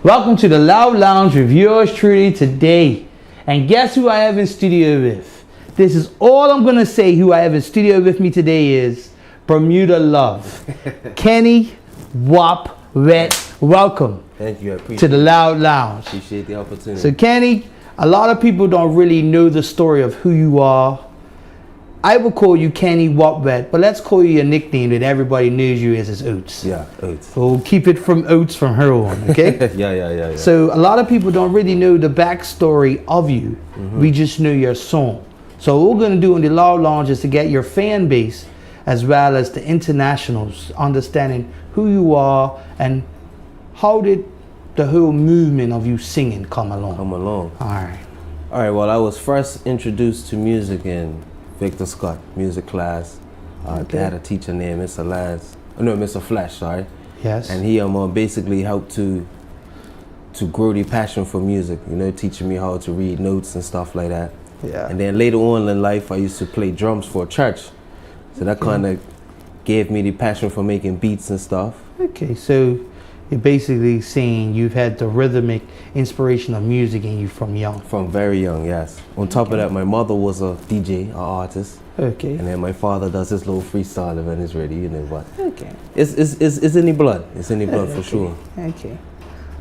Welcome to the Loud Lounge with yours truly today. And guess who I have in studio with? This is all I'm going to say. Who I have in studio with me today is Bermuda Love. Keneh Wopewet. Welcome. Thank you. I appreciate to the Loud Lounge. Appreciate the opportunity. So Keneh, a lot of people don't really know the story of who you are. I will call you Keneh Wopewet, but let's call you a nickname that everybody knows you as Oates. Yeah, Oates. We'll keep it from Oates from her on, okay? Yeah. So a lot of people don't really know the backstory of you. We just know your song. So what we're going to do in the Loud Lounge is to get your fan base as well as the internationals understanding who you are and how did the whole movement of you singing come along. All right. Well, I was first introduced to music in Victor Scott music class. They had a teacher named Mr. Flash, sorry. Yes. And he basically helped to grow the passion for music, teaching me how to read notes and stuff like that. Yeah. And then later on in life, I used to play drums for a church. So that kind of gave me the passion for making beats and stuff. Okay, so you're basically saying you've had the rhythmic inspiration of music in you from young. From very young, yes. On top of that, my mother was a DJ, an artist. Okay. And then my father does his little freestyle when it's ready, but okay. It's in the blood. It's in the blood for sure. Okay.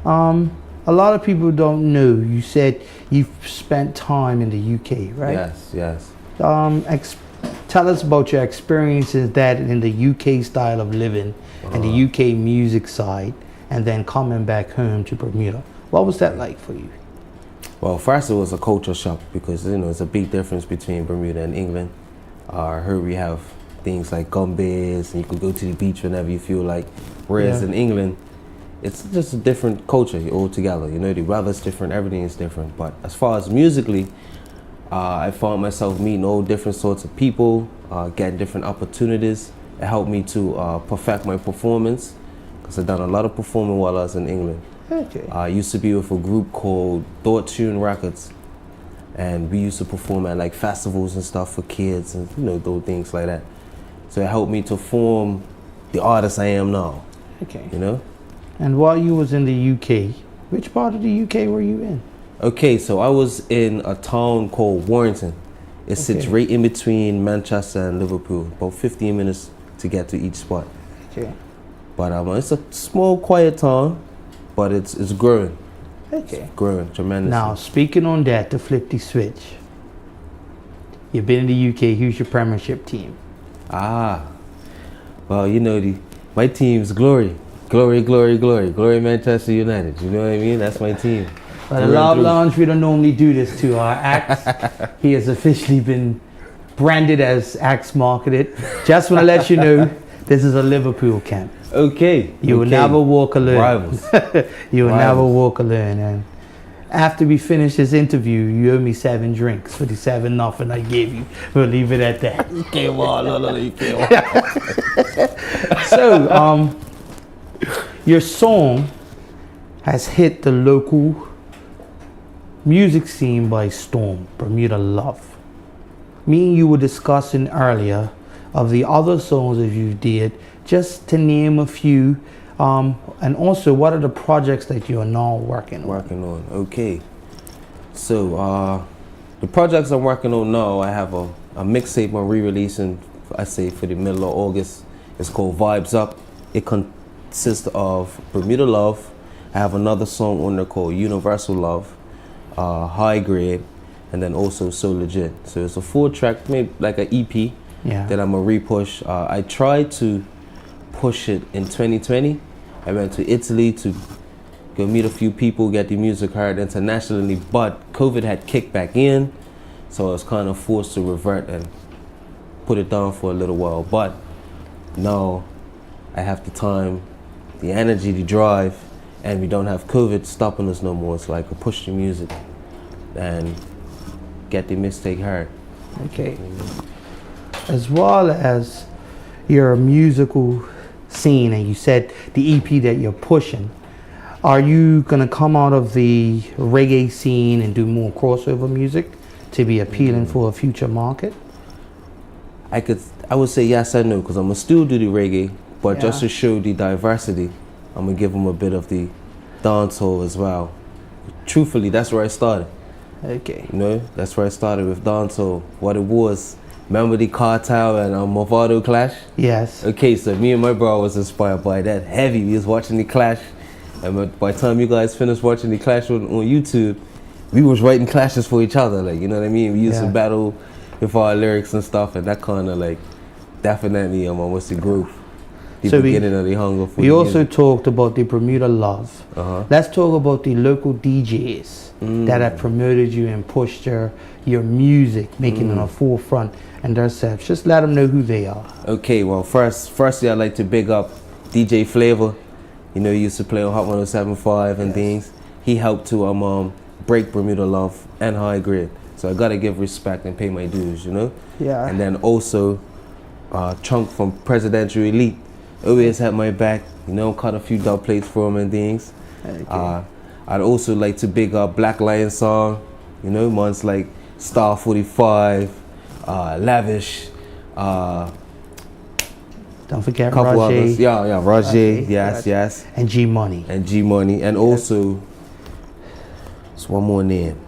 A lot of people don't know. You said you've spent time in the UK, right? Yes. Tell us about your experiences that in the UK style of living and the UK music side, and then coming back home to Bermuda. What was that like for you? Well, first it was a culture shock because it's a big difference between Bermuda and England. I heard we have things like gumbears and you could go to the beach whenever you feel like. Whereas in England, it's just a different culture altogether. The weather's different, everything is different. But as far as musically, I found myself meeting all different sorts of people, getting different opportunities. It helped me to perfect my performance because I've done a lot of performing while I was in England. Okay. I used to be with a group called Thought Tune Records, and we used to perform at like festivals and stuff for kids and those things like that. So it helped me to form the artist I am now. Okay. And while you was in the UK, which part of the UK were you in? Okay, so I was in a town called Warrington. It sits right in between Manchester and Liverpool, about 15 minutes to get to each spot. Okay. But it's a small, quiet town, but it's growing. Okay. It's growing tremendously. Now, speaking on that, to flip the switch, you've been in the UK. Who's your Premiership team? Well, my team's Glory Manchester United. You know what I mean? That's my team. But the Loud Lounge, we don't normally do this to our acts. He has officially been branded as Acts Marketed. Just want to let you know, this is a Liverpool camp. Okay. You will never walk alone. Rivals. You will never walk alone. And after we finish this interview, you owe me 7 drinks for the 7-0 I gave you. We'll leave it at that. You can't walk. You can't walk. So, your song has hit the local music scene by storm, Bermuda Love. Me and you were discussing earlier of the other songs that you did, just to name a few, and also what are the projects that you are now working on? Okay. So the projects I'm working on now, I have a mixtape I'm re-releasing, I say for the middle of August. It's called Vibes Up. It consists of Bermuda Love. I have another song on there called Universal Love, High Grade, and then also So Legit. So it's a 4-track, maybe like an EP that I'm gonna re-push. I tried to push it in 2020. I went to Italy to go meet a few people, get the music heard internationally, but COVID had kicked back in, so I was kind of forced to revert and put it down for a little while. But now I have the time, the energy, the drive, and we don't have COVID stopping us no more. So I can push the music and get the mistake heard. Okay. As well as your musical scene, and you said the EP that you're pushing, are you gonna come out of the reggae scene and do more crossover music to be appealing for a future market? I would say yes and no, because I'm gonna still do the reggae, but just to show the diversity, I'm gonna give them a bit of the dancehall as well. Truthfully, that's where I started. Okay. You know, that's where I started with dancehall. What it was, remember the Cartel and Movado Clash? Yes. Okay, so me and my bro was inspired by that heavy. We was watching the Clash, and by the time you guys finished watching the Clash on YouTube, we was writing clashes for each other. Like, you know what I mean? We used to battle with our lyrics and stuff, and that kind of like definitely what's the group? The So beginning of the hunger for we the also music. talked about the Bermuda love. Uh-huh. Let's talk about the local DJs that have promoted you and pushed your music, making it on the forefront and themselves. Just let them know who they are. Okay, well, firstly, I'd like to big up DJ Flavor. You know, he used to play on Hot 107.5 and things. He helped to break Bermuda Love and High Grade. So I gotta give respect and pay my dues, you know? Yeah. And then also, Chunk from Presidential Elite always had my back, you know, cut a few dub plates for him and things. Okay. I'd also like to big up Black Lion Song, you know, ones like Star 45, Lavish, Don't forget couple Rajay. others. Yeah, Rajay, yes. And G Money. And G Money. And also, it's one more name.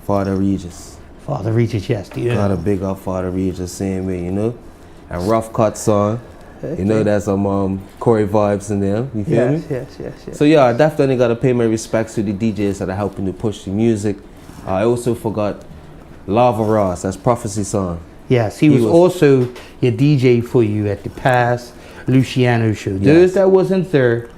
Father Regis. Father Regis, yes. Gotta big up Father Regis, same way, you know? And Rough Cut Song. You know, there's some Corey vibes in there. You feel me? Yes. So yeah, I definitely gotta pay my respects to the DJs that are helping to push the music. I also forgot Lava Ross, that's Prophecy Song. Yes, he was also your DJ for you at the past Luciano show. Those that wasn't there,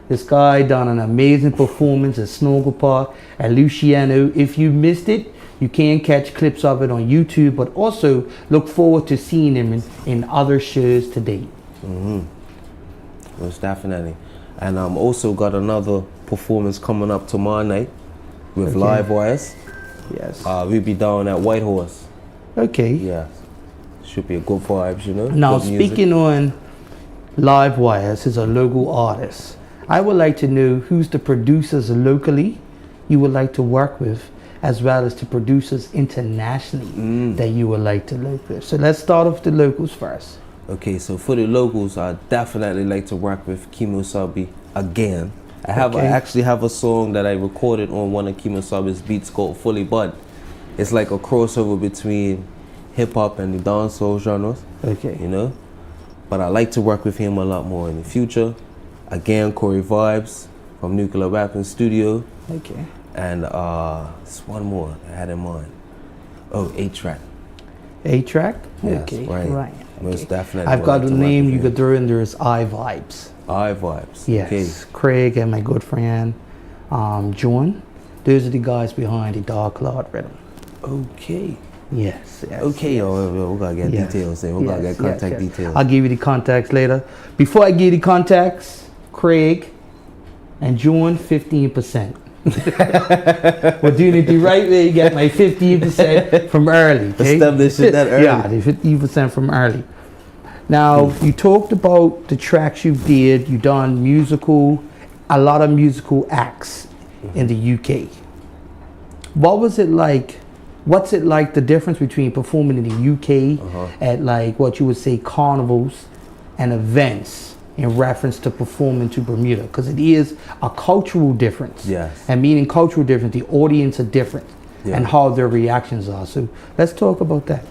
this guy done an amazing performance at Snooker Park at Luciano. If you missed it, you can catch clips of it on YouTube, but also look forward to seeing him in other shows to date. Most definitely. And also got another performance coming up tomorrow night with Live Wires. Yes. We'll be down at White Horse. Okay. Yeah. Should be a good vibes, you know. Now, good music. speaking on Live Wires, is a local artist. I would like to know who's the producers locally you would like to work with, as well as the producers internationally that you would like to work with. So let's start off the locals first. Okay, so for the locals, I definitely like to work with Kimo Sabi again. I actually have a song that I recorded on one of Kimo Sabi's beats called Fully Bud. It's like a crossover between hip hop and the dancehall genres. Okay. You know? But I like to work with him a lot more in the future. Again, Corey Vibes from Nuclear Weapons Studio. Okay. And it's one more I had in mind. Oh, A-Track. A-Track? Yes, Okay. right. Most definitely. I've got a name you could throw in there is I Vibes. I Vibes. Yes. Okay. Craig and my good friend John. Those are the guys behind the Dark Cloud Rhythm. Okay. Yes. Okay, yo, we gotta get details in. We gotta get contact details. I'll give you the contacts later. Before I give you the contacts, Craig and John, 15%. We're doing it the right way. You get my 15% from early. Okay? Establish it that early. Yeah, the 15% from early. Now, you talked about the tracks you did. You done a lot of musical acts in the UK. What was it like? What's it like, the difference between performing in the UK at like what you would say carnivals and events in reference to performing to Bermuda? Because it is a cultural difference. Yes. And meaning cultural difference, the audience are different and how their reactions are. So let's talk about that.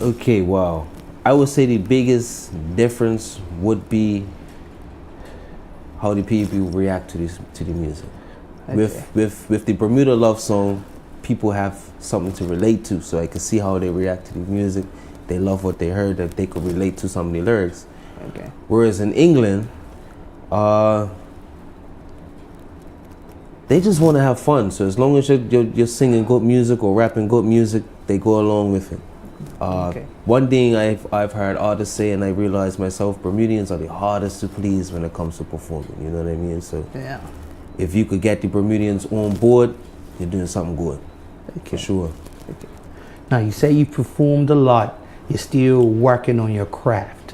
Okay, wow. I would say the biggest difference would be how the people react to the music. Okay. With the Bermuda Love Song, people have something to relate to, so I can see how they react to the music. They love what they heard, that they could relate to some of the lyrics. Okay. Whereas in England, they just want to have fun. So as long as you're singing good music or rapping good music, they go along with it. One thing I've heard artists say, and I realized myself, Bermudians are the hardest to please when it comes to performing. You know what I mean? So if you could get the Bermudians on board, you're doing something good. For sure. Okay. Now you say you performed a lot. You're still working on your craft.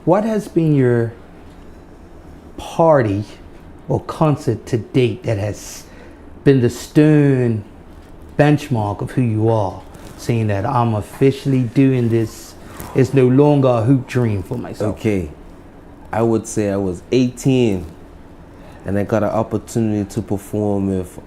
What has been your party or concert to date that has been the stern benchmark of who you are, saying that I'm officially doing this? It's no longer a hoop dream for myself. Okay. I would say I was 18 and I got an opportunity to perform with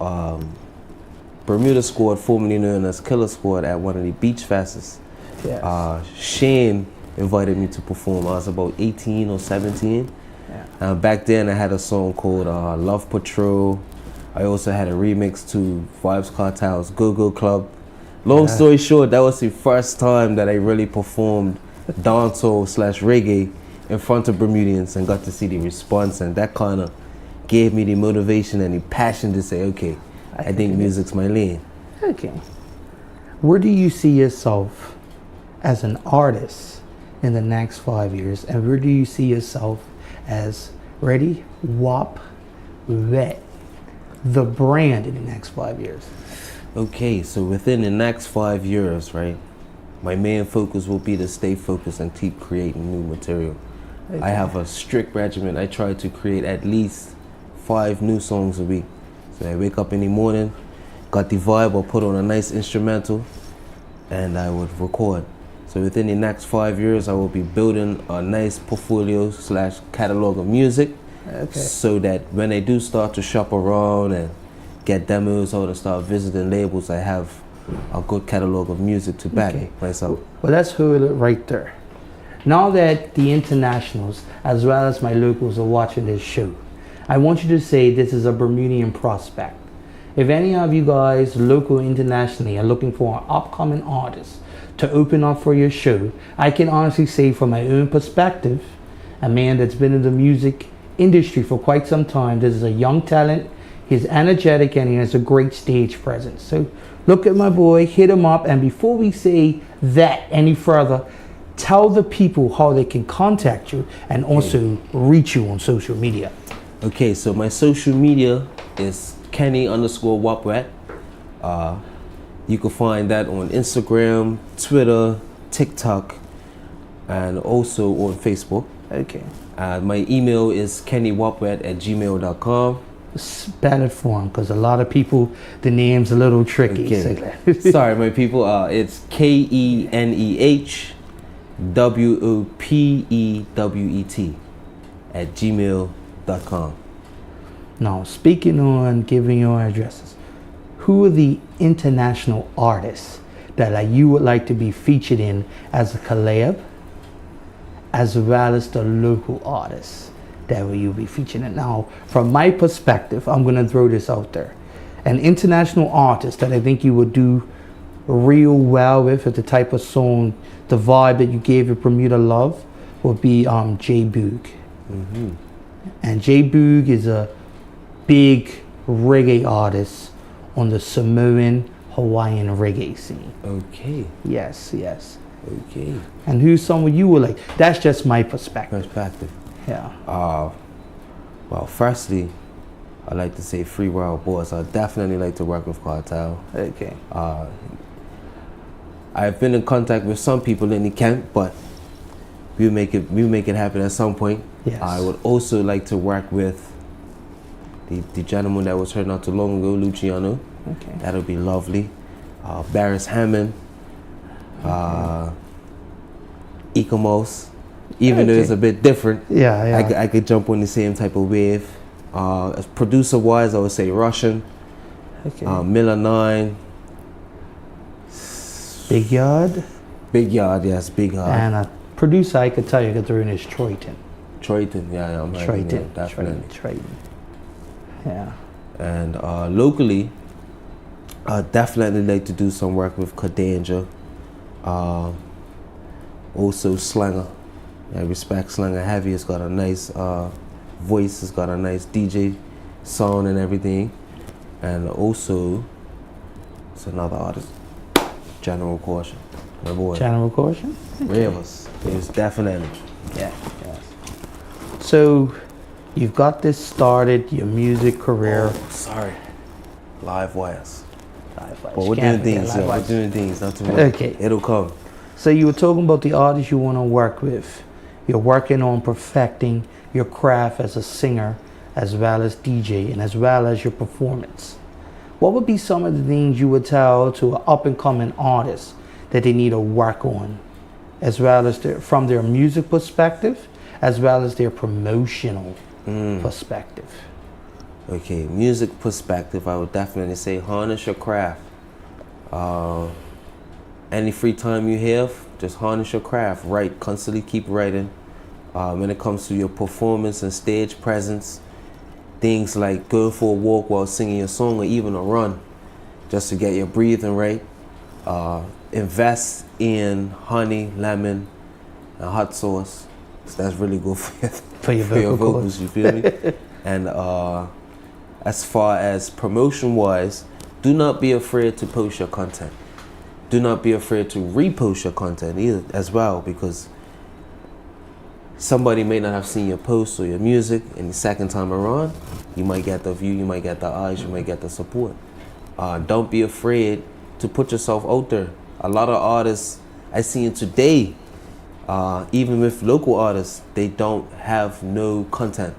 Bermuda Squad, formerly known as Killer Squad, at one of the beach fests. Yes. Shane invited me to perform. I was about 18 or 17. Yeah. Back then I had a song called Love Patrol. I also had a remix to Vibes Cartel's Go Go Club. Long story short, that was the first time that I really performed dancehall / reggae in front of Bermudians and got to see the response, and that kind of gave me the motivation and the passion to say, okay, I think music's my lane. Okay. Where do you see yourself as an artist in the next 5 years, and where do you see yourself as Wopewet, the brand, in the next 5 years? Okay, so within the next 5 years, right, my main focus will be to stay focused and keep creating new material. Okay. I have a strict regimen. I try to create at least 5 new songs a week. So I wake up in the morning, got the vibe, I'll put on a nice instrumental, and I would record. So within the next 5 years, I will be building a nice portfolio / catalog of music, so that when I do start to shop around and get demos or to start visiting labels, I have a good catalog of music to back myself. Well, let's hold it right there. Now that the internationals as well as my locals are watching this show, I want you to say this is a Bermudian prospect. If any of you guys, local, internationally, are looking for an upcoming artist to open up for your show, I can honestly say from my own perspective, a man that's been in the music industry for quite some time, this is a young talent, he's energetic, and he has a great stage presence. So look at my boy, hit him up, and before we say that any further, tell the people how they can contact you and also reach you on social media. Okay, so my social media is Keneh_Wopewet. You can find that on Instagram, Twitter, TikTok, and also on Facebook. Okay. My email is kenehwopewet@gmail.com. Spell it for him, because a lot of people, the name's a little tricky. Okay. Sorry, my people. It's KenehWopewet@gmail.com. Now, speaking on giving your addresses, who are the international artists that you would like to be featured in as a collab, as well as the local artists that you'll be featured in? Now, from my perspective, I'm going to throw this out there. An international artist that I think you would do real well with the type of song, the vibe that you gave with Bermuda Love, would be J Boog. And J Boog is a big reggae artist on the Samoan Hawaiian reggae scene. Okay. Yes. Okay. And who's someone you would like? That's just my perspective. Yeah. Well, firstly, I'd like to say Free Wild Boys. I'd definitely like to work with Cartel. Okay. I've been in contact with some people in the camp, but we'll make it happen at some point. Yes. I would also like to work with the gentleman that was heard not too long ago, Luciano. Okay. That'll be lovely. Barris Hammond, Ecomos. Even though it's a bit different, I could jump on the same type of wave. As producer wise, I would say Russian, Miller 9, Big Yard, yes, Big Yard. and a producer I could tell you could throw in is Troyton. Yeah, I'm Troyton, definitely. Troyton. Yeah. And locally, I'd definitely like to do some work with Kadanger. Also Slanger. I respect Slanger heavy. It's got a nice voice. It's got a nice DJ sound and everything. And also, it's another artist, General Caution. My boy. General Caution? Ravers. Yes, definitely. Yeah. So, you've got this started, your music career. Oh, sorry. Live Wires. But we're doing things, we're doing things, not too much. Okay. It'll come. So you were talking about the artists you want to work with. You're working on perfecting your craft as a singer, as well as DJ, and as well as your performance. What would be some of the things you would tell to an up-and-coming artist that they need to work on, as well as from their music perspective, as well as their promotional perspective? Okay, music perspective, I would definitely say harness your craft. Any free time you have, just harness your craft. Write, constantly keep writing. When it comes to your performance and stage presence, things like go for a walk while singing your song or even a run, just to get your breathing right. Invest in honey, lemon, and hot sauce. So that's really good for your vocals, you feel me? And as far as promotion wise, do not be afraid to post your content. Do not be afraid to repost your content either as well, because somebody may not have seen your post or your music, and the second time around, you might get the view, you might get the eyes, you might get the support. Don't be afraid to put yourself out there. A lot of artists I see today, even with local artists, they don't have no content.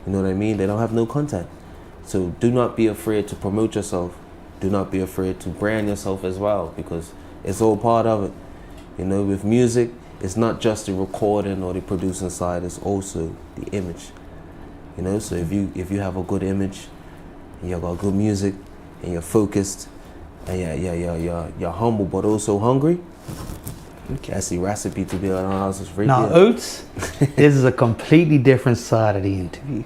You know what I mean? They don't have no content. So do not be afraid to promote yourself. Do not be afraid to brand yourself as well, because it's all part of it. You know, with music, it's not just the recording or the producing side, it's also the image. You know, so if you have a good image, and you got good music, and you're focused, and you're humble but also hungry, that's the recipe to be on our houses right now, here. Oates, this is a completely different side of the interview.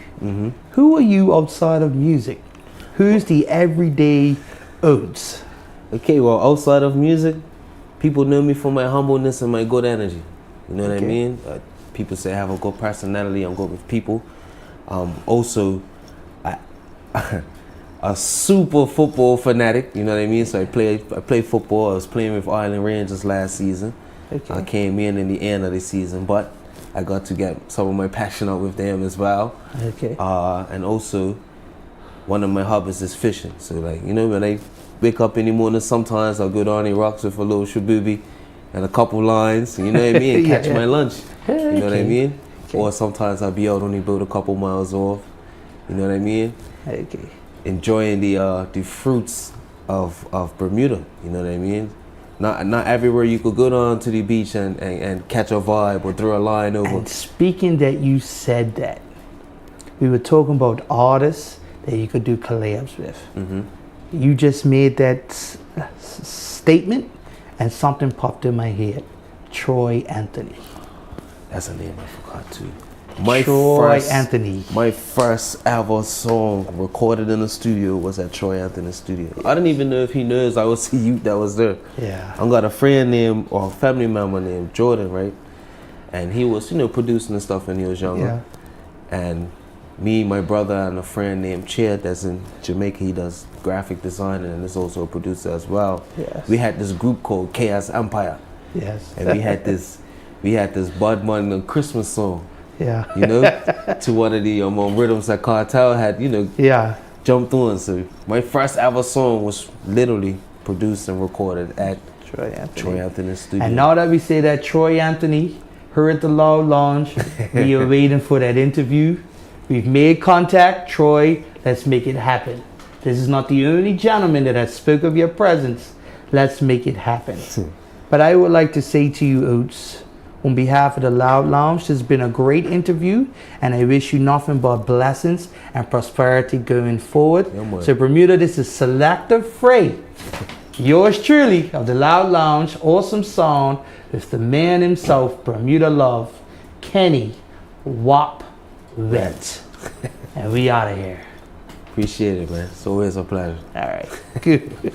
Who are you outside of music? Who's the everyday Oates? Okay, well, outside of music, people know me for my humbleness and my good energy. You know what I mean? People say I have a good personality, I'm good with people. Also, a super football fanatic, you know what I mean? So I play football. I was playing with Island Rangers last season. I came in the end of the season, but I got to get some of my passion out with them as well. And also, one of my hobbies is fishing. So like, you know, when I wake up in the morning, sometimes I'll go down the rocks with a little shabubi and a couple lines, you know what I mean, and catch my lunch. You know what I mean? Or sometimes I'll be out on the boat a couple miles off. You know what I mean? Enjoying the fruits of Bermuda. You know what I mean? Not everywhere you could go down to the beach and catch a vibe or throw a line over. And speaking that you said that, we were talking about artists that you could do collabs with. You just made that statement and something popped in my head. Troy Anthony. That's a name I forgot too. Troy Anthony. My first ever song recorded in the studio was at Troy Anthony's studio. I didn't even know if he knows I was the youth that was there. I got a friend named, or a family member named Jordan, right? And he was, you know, producing and stuff when he was younger. And me, my brother, and a friend named Ched that's in Jamaica, he does graphic design and is also a producer as well. We had this group called Chaos Empire. And we had this Bud Money Christmas song. You know, to one of the rhythms that Cartel had, you know, jumped on. So my first ever song was literally produced and recorded at Troy Anthony's studio. And now that we say that Troy Anthony, her at the Loud Lounge, we are waiting for that interview. We've made contact. Troy, let's make it happen. This is not the only gentleman that has spoke of your presence. Let's make it happen. But I would like to say to you, Oates, on behalf of the Loud Lounge, this has been a great interview, and I wish you nothing but blessings and prosperity going forward. So Bermuda, this is Selective Frey. Yours truly of the Loud Lounge, awesome sound with the man himself, Bermuda Love, Keneh Wopewet. And we out of here. Appreciate it, man. It's always a pleasure. All right. Good.